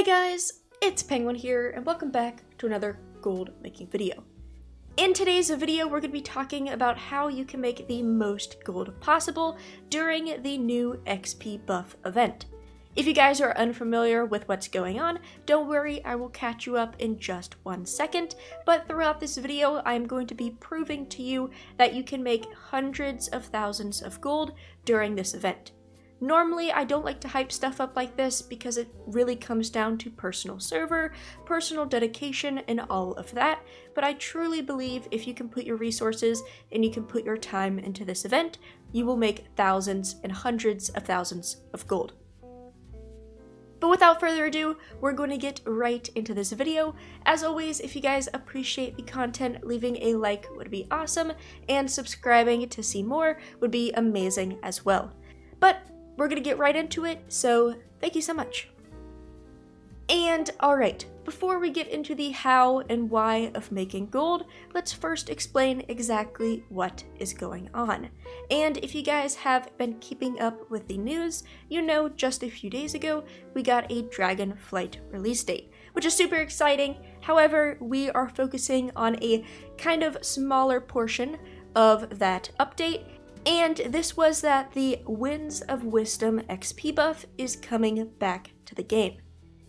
Hey guys, it's Penguin here, and welcome back to another gold making video. In today's video, we're going to be talking about how you can make the most gold possible during the new XP buff event. If you guys are unfamiliar with what's going on, don't worry, I will catch you up in just 1 second, but throughout this video, I'm going to be proving to you that you can make hundreds of thousands of gold during this event. Normally, I don't like to hype stuff up like this because it really comes down to personal server, personal dedication, and all of that, but I truly believe if you can put your resources and you can put your time into this event, you will make thousands and hundreds of thousands of gold. But without further ado, we're going to get right into this video. As always, if you guys appreciate the content, leaving a like would be awesome, and subscribing to see more would be amazing as well. But we're gonna get right into it, so thank you so much. And alright, before we get into the how and why of making gold, let's first explain exactly what is going on. And if you guys have been keeping up with the news, you know just a few days ago, we got a Dragonflight release date, which is super exciting. However, we are focusing on a kind of smaller portion of that update, and this was that the Winds of Wisdom XP buff is coming back to the game.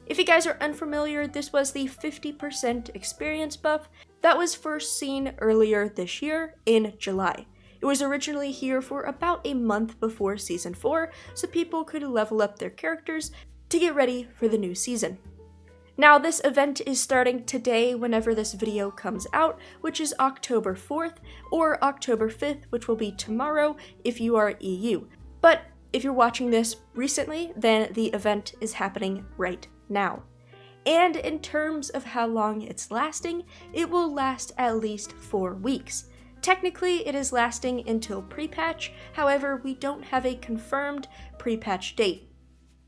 If you guys are unfamiliar, this was the 50% experience buff that was first seen earlier this year in July. It was originally here for about a month before Season 4, so people could level up their characters to get ready for the new season. Now, this event is starting today whenever this video comes out, which is October 4th, or October 5th, which will be tomorrow if you are EU. But if you're watching this recently, then the event is happening right now. And in terms of how long it's lasting, it will last at least 4 weeks. Technically, it is lasting until pre-patch, however, we don't have a confirmed pre-patch date.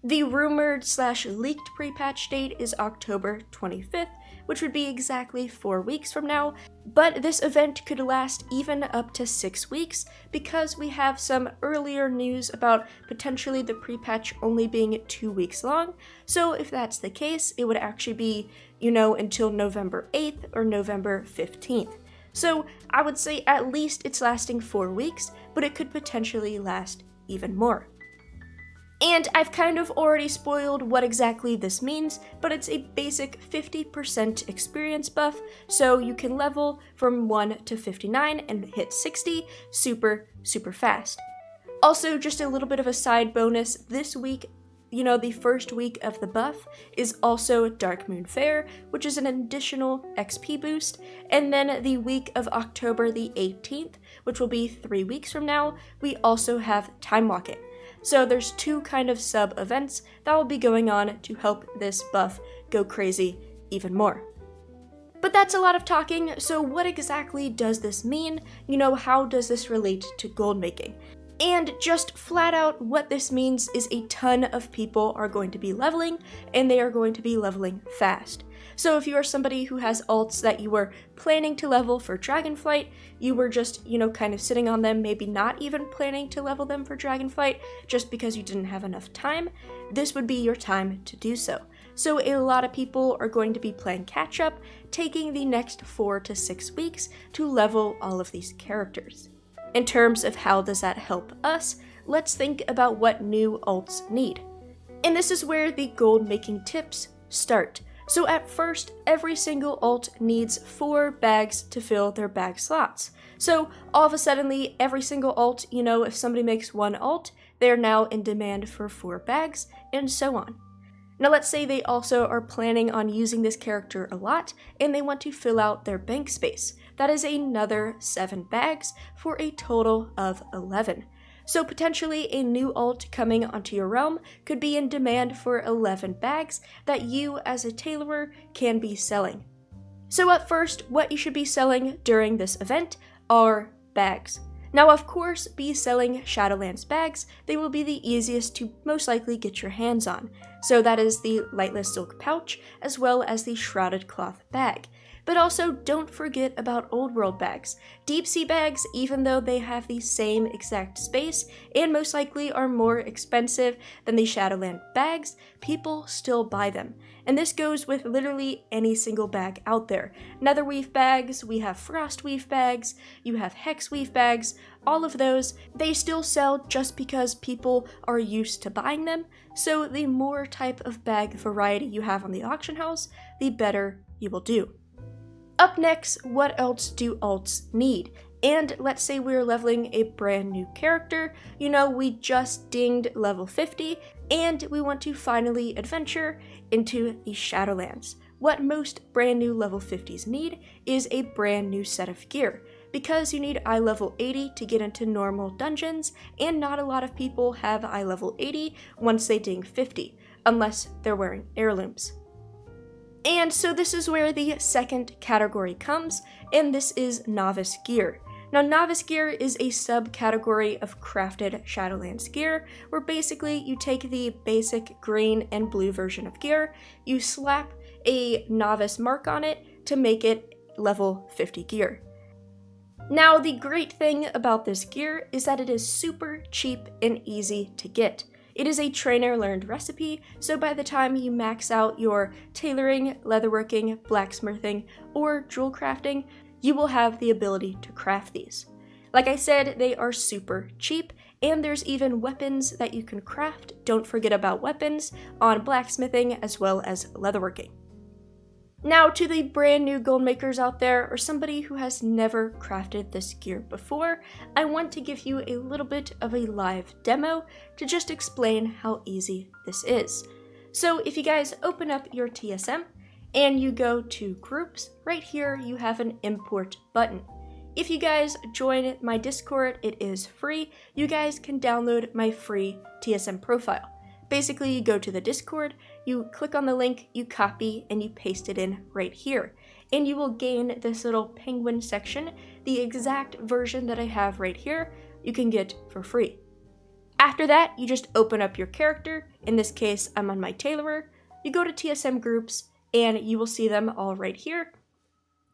The rumored/leaked pre-patch date is October 25th, which would be exactly 4 weeks from now, but this event could last even up to 6 weeks because we have some earlier news about potentially the pre-patch only being 2 weeks long, so if that's the case, it would actually be, until November 8th or November 15th. So I would say at least it's lasting 4 weeks, but it could potentially last even more. And I've kind of already spoiled what exactly this means, but it's a basic 50% experience buff, so you can level from 1 to 59 and hit 60 super fast. Also, just a little bit of a side bonus, this week, the first week of the buff is also Dark Moon Fair, which is an additional XP boost, and then the week of October the 18th, which will be 3 weeks from now, we also have Time Walking. So there's 2 kind of sub-events that will be going on to help this buff go crazy even more. But that's a lot of talking, so what exactly does this mean? How does this relate to gold making? And just flat out what this means is a ton of people are going to be leveling, and they are going to be leveling fast. So if you are somebody who has alts that you were planning to level for Dragonflight, you were just, kind of sitting on them, maybe not even planning to level them for Dragonflight, just because you didn't have enough time, this would be your time to do so. So a lot of people are going to be playing catch up, taking the next 4 to 6 weeks to level all of these characters. In terms of how does that help us, let's think about what new alts need. And this is where the gold making tips start. So at first, every single alt needs 4 bags to fill their bag slots. So all of a sudden, every single alt, if somebody makes 1 alt, they're now in demand for 4 bags, and so on. Now let's say they also are planning on using this character a lot, and they want to fill out their bank space. That is another 7 bags for a total of 11. So potentially a new alt coming onto your realm could be in demand for 11 bags that you as a tailorer can be selling. So at first, what you should be selling during this event are bags. Now of course, be selling Shadowlands bags, they will be the easiest to most likely get your hands on. So that is the lightless silk pouch, as well as the shrouded cloth bag. But also don't forget about old world bags. Deep sea bags, even though they have the same exact space and most likely are more expensive than the Shadowland bags, people still buy them. And this goes with literally any single bag out there. Netherweave bags, we have frostweave bags, you have hexweave bags, all of those, they still sell just because people are used to buying them. So the more type of bag variety you have on the auction house, the better you will do. Up next, what else do alts need? And let's say we're leveling a brand new character, we just dinged level 50, and we want to finally adventure into the Shadowlands. What most brand new level 50s need is a brand new set of gear, because you need eye level 80 to get into normal dungeons, and not a lot of people have eye level 80 once they ding 50, unless they're wearing heirlooms. And so this is where the second category comes, and this is novice gear. Now, novice gear is a subcategory of crafted Shadowlands gear, where basically you take the basic green and blue version of gear, you slap a novice mark on it to make it level 50 gear. Now, the great thing about this gear is that it is super cheap and easy to get. It is a trainer-learned recipe, so by the time you max out your tailoring, leatherworking, blacksmithing, or jewel crafting, you will have the ability to craft these. Like I said, they are super cheap, and there's even weapons that you can craft. Don't forget about weapons on blacksmithing as well as leatherworking. Now, to the brand new gold makers out there, or somebody who has never crafted this gear before, I want to give you a little bit of a live demo to just explain how easy this is. So if you guys open up your TSM and you go to groups, right here you have an import button. If you guys join my Discord, it is free. You guys can download my free TSM profile. Basically, you go to the Discord, you click on the link, you copy, and you paste it in right here. And you will gain this little penguin section, the exact version that I have right here, you can get for free. After that, you just open up your character. In this case, I'm on my tailorer. You go to TSM groups, and you will see them all right here.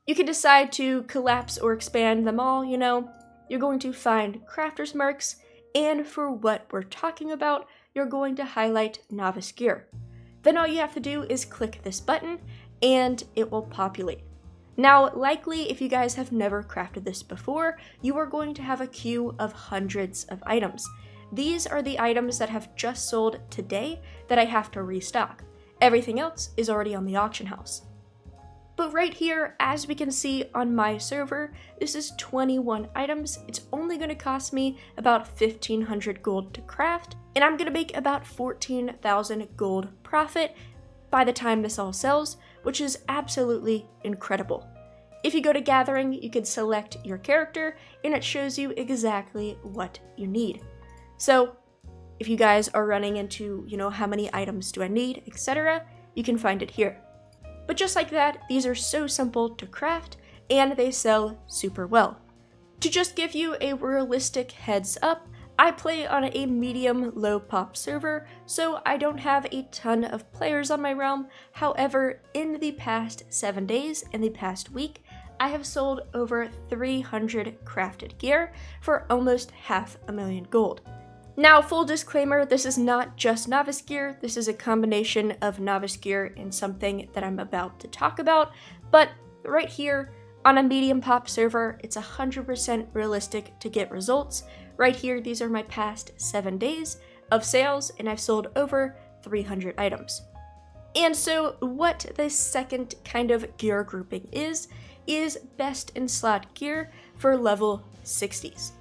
You can decide to collapse or expand them all, You're going to find crafter's marks, and for what we're talking about, you're going to highlight novice gear. Then all you have to do is click this button and it will populate. Now, likely if you guys have never crafted this before, you are going to have a queue of hundreds of items. These are the items that have just sold today that I have to restock. Everything else is already on the auction house. But right here, as we can see on my server, this is 21 items. It's only going to cost me about 1,500 gold to craft, and I'm going to make about 14,000 gold profit by the time this all sells, which is absolutely incredible. If you go to Gathering, you can select your character, and it shows you exactly what you need. So if you guys are running into, how many items do I need, etc., you can find it here. But just like that, these are so simple to craft, and they sell super well. To just give you a realistic heads up, I play on a medium low pop server, so I don't have a ton of players on my realm. However, in the past 7 days, in the past week, I have sold over 300 crafted gear for almost 500,000 gold. Now, full disclaimer, this is not just novice gear, this is a combination of novice gear and something that I'm about to talk about, but right here, on a medium pop server, it's 100% realistic to get results. Right here, these are my past 7 days of sales, and I've sold over 300 items. And so, what this second kind of gear grouping is best in slot gear for level 60s.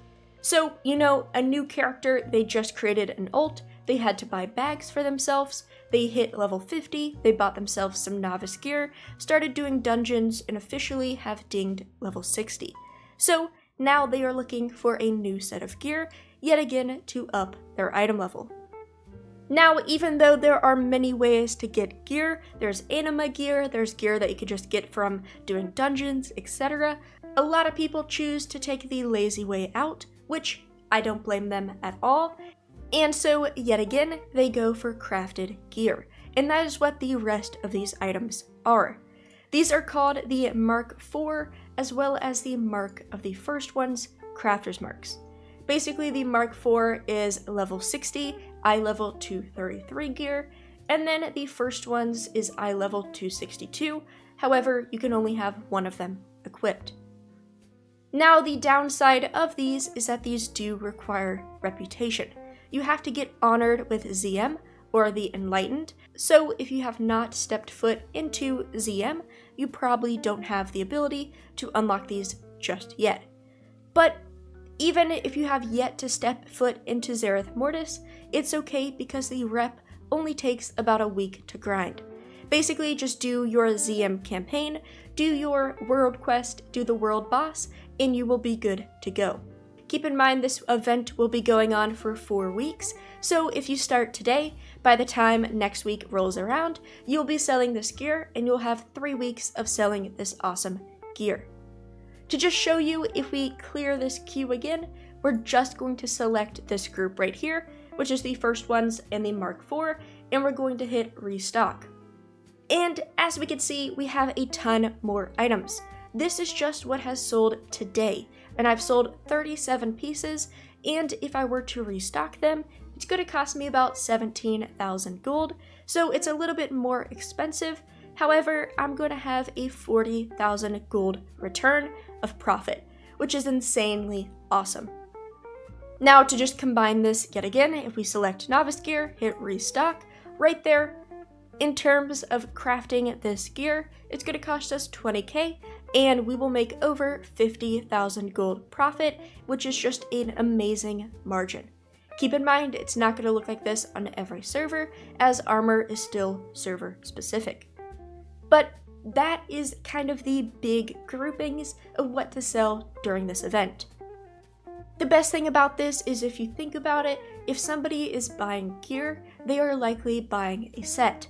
So, a new character, they just created an ult, they had to buy bags for themselves, they hit level 50, they bought themselves some novice gear, started doing dungeons, and officially have dinged level 60. So, now they are looking for a new set of gear, yet again to up their item level. Now, even though there are many ways to get gear, there's anima gear, there's gear that you could just get from doing dungeons, etc., a lot of people choose to take the lazy way out, which I don't blame them at all, and so yet again, they go for crafted gear. and that is what the rest of these items are. These are called the Mark IV, as well as the mark of the first ones, Crafter's Marks. Basically, the Mark IV is level 60, eye level 233 gear, and then the first ones is eye level 262, however, you can only have one of them equipped. Now, the downside of these is that these do require reputation. You have to get honored with ZM, or the Enlightened, so if you have not stepped foot into ZM, you probably don't have the ability to unlock these just yet. But even if you have yet to step foot into Zereth Mortis, it's okay because the rep only takes about a week to grind. Basically, just do your ZM campaign, do your world quest, do the world boss, and you will be good to go. Keep in mind this event will be going on for 4 weeks, so if you start today, by the time next week rolls around, you'll be selling this gear and you'll have 3 weeks of selling this awesome gear. To just show you if we clear this queue again, we're just going to select this group right here, which is the first ones and the Mark IV, and we're going to hit restock. And as we can see, we have a ton more items. This is just what has sold today, and I've sold 37 pieces, and if I were to restock them, it's going to cost me about 17,000 gold, so it's a little bit more expensive. However, I'm going to have a 40,000 gold return of profit, which is insanely awesome. Now, to just combine this yet again, if we select Novice Gear, hit restock, right there, in terms of crafting this gear, it's going to cost us 20k, and we will make over 50,000 gold profit, which is just an amazing margin. Keep in mind, it's not going to look like this on every server, as armor is still server specific. But that is kind of the big groupings of what to sell during this event. The best thing about this is if you think about it, if somebody is buying gear, they are likely buying a set.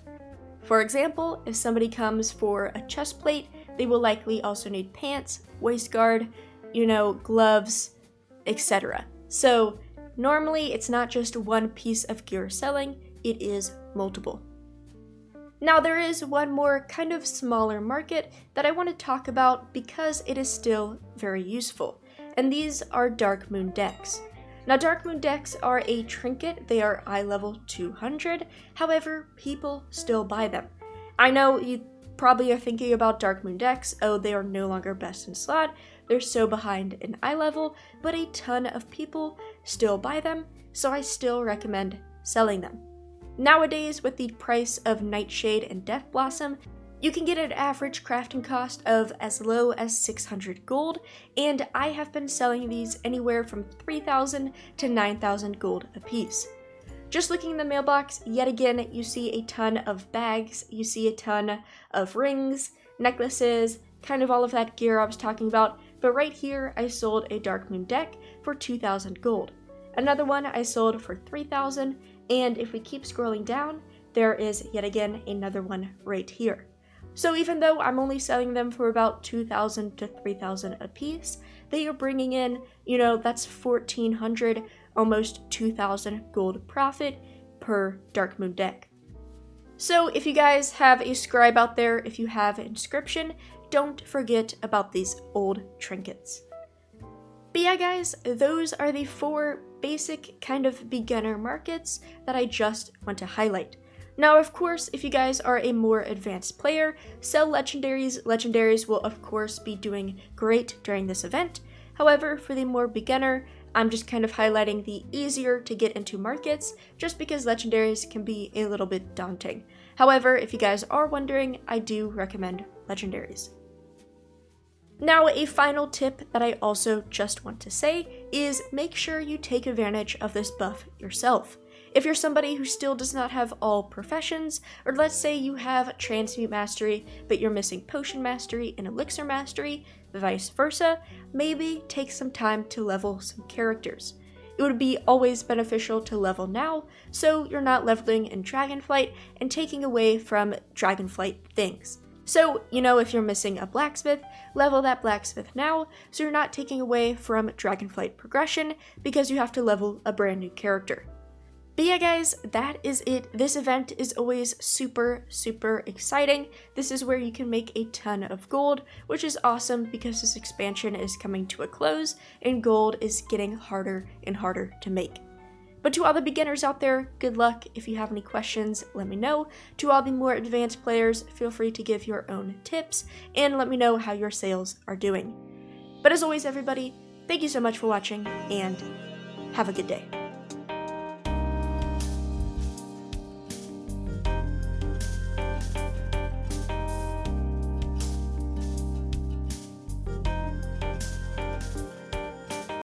For example, if somebody comes for a chest plate, they will likely also need pants, waist guard, gloves, etc. So normally it's not just one piece of gear selling, it is multiple. Now there is one more kind of smaller market that I want to talk about because it is still very useful, and these are Dark Moon decks. Now Dark Moon decks are a trinket, they are eye level 200, however, people still buy them. I know you probably are thinking about Dark Moon decks, oh they are no longer best in slot, they're so behind in eye level, but a ton of people still buy them, so I still recommend selling them. Nowadays, with the price of Nightshade and Death Blossom, you can get an average crafting cost of as low as 600 gold, and I have been selling these anywhere from 3,000 to 9,000 gold a piece. Just looking in the mailbox, yet again, you see a ton of bags, you see a ton of rings, necklaces, kind of all of that gear I was talking about, but right here I sold a Dark Moon deck for 2,000 gold. Another one I sold for 3,000, and if we keep scrolling down, there is yet again another one right here. So even though I'm only selling them for about 2,000 to 3,000 a piece, they are bringing in, that's 1,400, almost 2,000 gold profit per Dark Moon deck. So if you guys have a scribe out there, if you have inscription, don't forget about these old trinkets. But yeah guys, those are the 4 basic kind of beginner markets that I just want to highlight. Now of course, if you guys are a more advanced player, sell legendaries. Legendaries will of course be doing great during this event. However, for the more beginner, I'm just kind of highlighting the easier to get into markets just because legendaries can be a little bit daunting. However, if you guys are wondering, I do recommend legendaries. Now, a final tip that I also just want to say is make sure you take advantage of this buff yourself. If you're somebody who still does not have all professions, or let's say you have Transmute Mastery, but you're missing Potion Mastery and Elixir Mastery, vice versa, maybe take some time to level some characters. It would be always beneficial to level now, so you're not leveling in Dragonflight and taking away from Dragonflight things. So, if you're missing a blacksmith, level that blacksmith now, so you're not taking away from Dragonflight progression because you have to level a brand new character. But yeah guys, that is it. This event is always super, super exciting. This is where you can make a ton of gold, which is awesome because this expansion is coming to a close and gold is getting harder and harder to make. But to all the beginners out there, good luck. If you have any questions, let me know. To all the more advanced players, feel free to give your own tips and let me know how your sales are doing. But as always everybody, thank you so much for watching and have a good day.